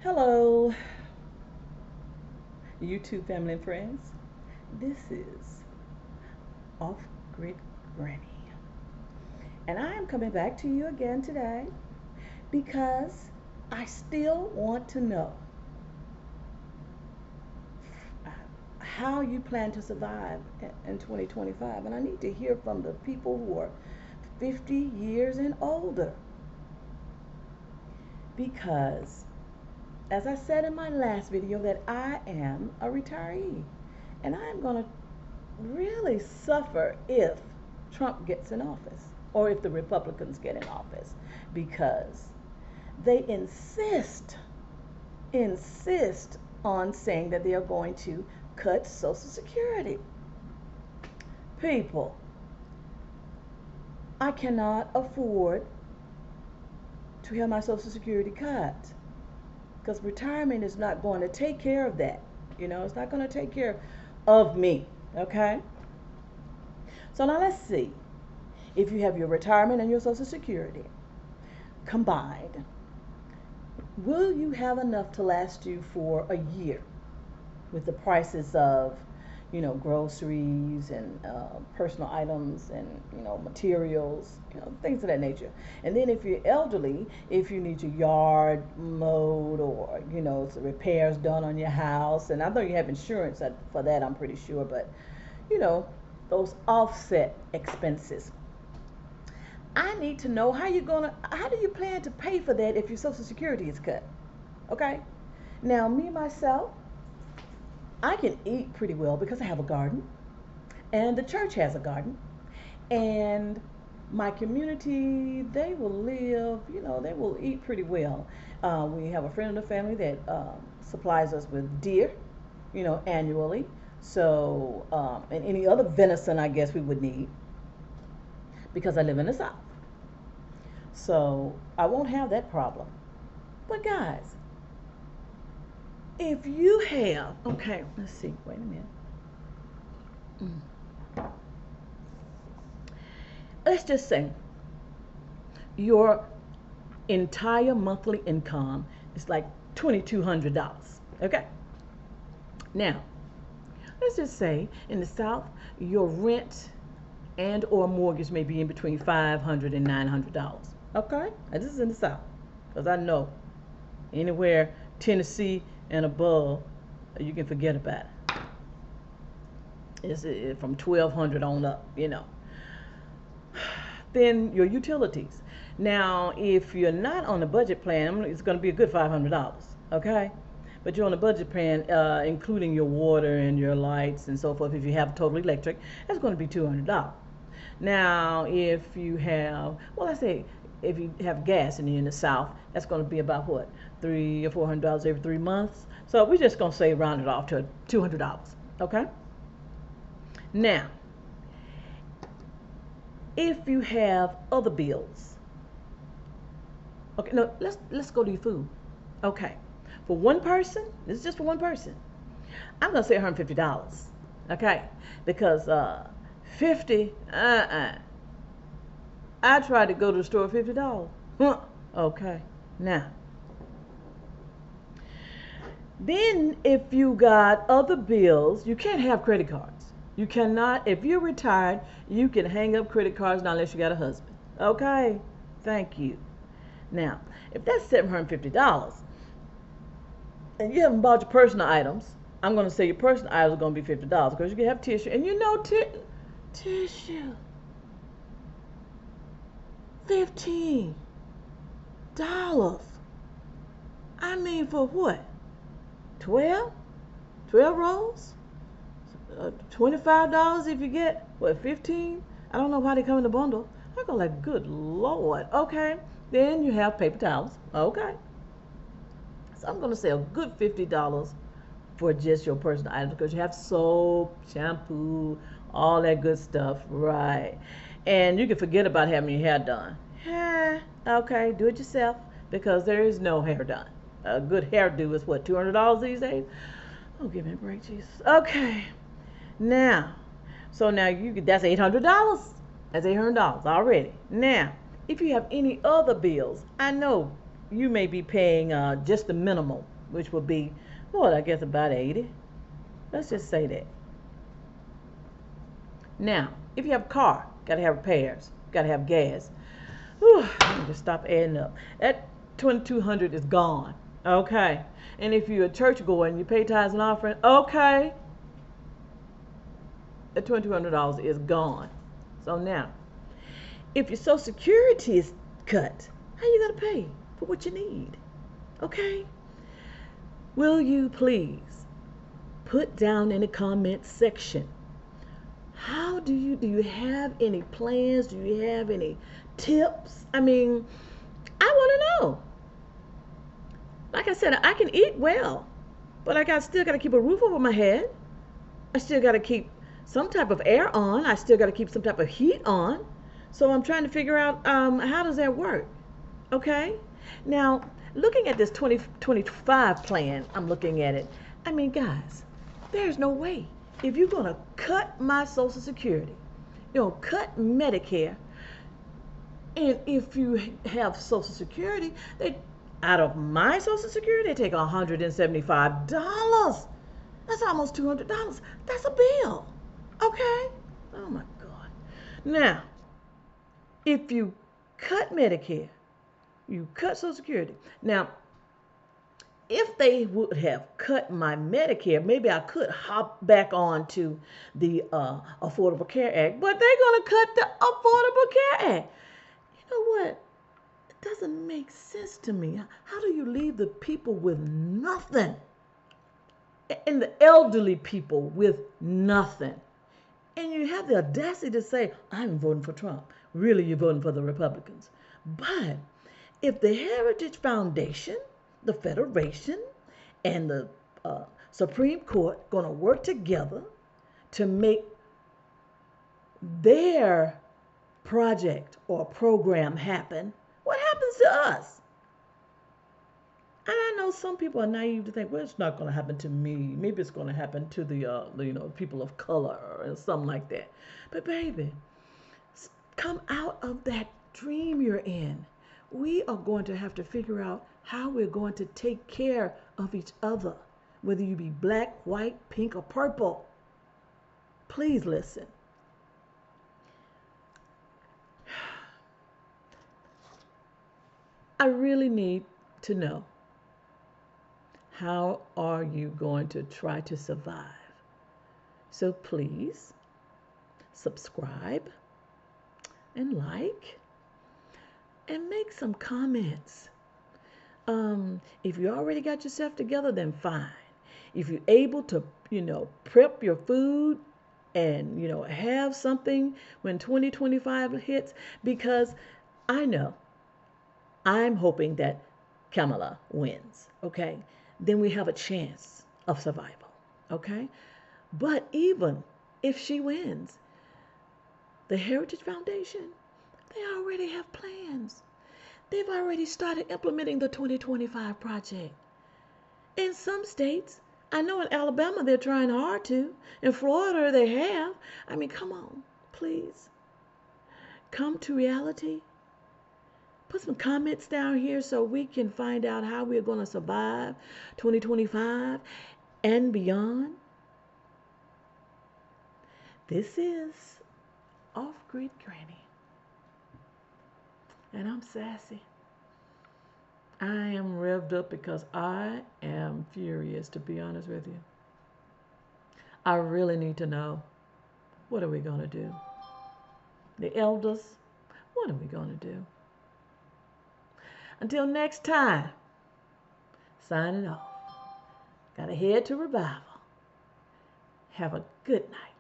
Hello, YouTube family and friends. This is Off Grid Granny, and I am coming back to you again today because I still want to know how you plan to survive in 2025, and I need to hear from the people who are 50 years and older because as I said in my last video that I am a retiree and I am going to really suffer if Trump gets in office or if the Republicans get in office because they insist on saying that they are going to cut Social Security. People, I cannot afford to have my Social Security cut because retirement is not going to take care of that. It's not going to take care of me. Okay? So now let's see. If you have your retirement and your Social Security combined, will you have enough to last you for a year with the prices of, groceries and personal items and, materials, things of that nature. And then if you're elderly, if you need your yard mowed or, some repairs done on your house, and I know you have insurance for that, I'm pretty sure, but, those offset expenses. I need to know how do you plan to pay for that if your Social Security is cut? Okay? Now, me, myself, I can eat pretty well because I have a garden, and the church has a garden, and my community, they will live, they will eat pretty well. We have a friend of the family that supplies us with deer, annually. So, and any other venison, I guess we would need because I live in the South. So I won't have that problem. But guys, if you have, okay, let's see, wait a minute. Let's just say your entire monthly income is like $2,200, okay? Now, let's just say in the South, your rent and or mortgage may be in between $500 and $900, okay? And this is in the South, because I know anywhere Tennessee and above, you can forget about it. It's from 1,200 on up, Then your utilities. Now, if you're not on the budget plan, it's going to be a good $500, okay? But you're on the budget plan, including your water and your lights and so forth. If you have total electric, that's going to be $200. Now, if you have, well, let's say if you have gas and you're in the South, that's going to be about what, $300 or $400 every 3 months. So we're just going to say round it off to $200. Okay. Now, if you have other bills, okay, no, let's go to your food. Okay, for one person, this is just for one person. I'm going to say $150. Okay, because 50. I tried to go to the store $50. Huh. Okay. Now, then if you got other bills, you can't have credit cards. You cannot, if you're retired, you can hang up credit cards not unless you got a husband. Okay. Thank you. Now, if that's $750 and you haven't bought your personal items, I'm going to say your personal items are going to be $50 because you can have tissue, and tissue. $15. I mean, for what? 12? 12 rolls? $25 if you get, what, 15? I don't know why they come in a bundle. I go like, good Lord. Okay. Then you have paper towels. Okay. So I'm going to say a good $50 for just your personal items because you have soap, shampoo, all that good stuff. Right. And you can forget about having your hair done. Okay, do it yourself because there is no hair done. A good hairdo is what, $200 these days? Oh, give me a break, Jesus. Okay, now, so now that's $800. That's $800 already. Now, if you have any other bills, I know you may be paying just the minimal which would be, what, I guess about 80. Let's just say that. Now, if you have a car, gotta have repairs, gotta have gas. Whew, let me just stop adding up. That 2,200 is gone. Okay. And if you're a church goer and you pay tithes and offering, okay, that $2,200 is gone. So now, if your Social Security is cut, how you gonna pay for what you need? Okay? Will you please put down in the comments section, how do you have any plans? Do you have any tips? I mean, I want to know. Like I said, I can eat well, but still got to keep a roof over my head. I still got to keep some type of air on. I still got to keep some type of heat on. So I'm trying to figure out how does that work? Okay? Now, looking at this 2025 plan, I'm looking at it. I mean, guys, there's no way. If you're going to cut my Social Security, cut Medicare, and if you have Social Security, out of my Social Security, they take $175. That's almost $200. That's a bill. Okay? Oh my God. Now, if you cut Medicare, you cut Social Security. Now, if they would have cut my Medicare, maybe I could hop back on to the Affordable Care Act, but they're going to cut the Affordable Care Act. You know what? It doesn't make sense to me. How do you leave the people with nothing? And the elderly people with nothing. And you have the audacity to say, I'm voting for Trump. Really, you're voting for the Republicans. But if the Heritage Foundation, the Federation, and the Supreme Court going to work together to make their project or program happen, what happens to us? And I know some people are naive to think, well, it's not going to happen to me. Maybe it's going to happen to the people of color or something like that. But baby, come out of that dream you're in. We are going to have to figure out how we're going to take care of each other, whether you be black, white, pink, or purple. Please listen. I really need to know, how are you going to try to survive? So please subscribe and like and make some comments. If you already got yourself together, then fine. If you're able to, prep your food and, have something when 2025 hits, because I know, I'm hoping that Kamala wins, okay? Then we have a chance of survival, okay? But even if she wins, the Heritage Foundation, they already have plans. They've already started implementing the 2025 project. In some states, I know in Alabama they're trying hard to. In Florida they have. I mean, come on, please. Come to reality. Put some comments down here so we can find out how we're going to survive 2025 and beyond. This is Off-Grid Granny. And I'm sassy. I am revved up because I am furious, to be honest with you. I really need to know, what are we going to do? The elders, what are we going to do? Until next time, signing off. Gotta head to revival. Have a good night.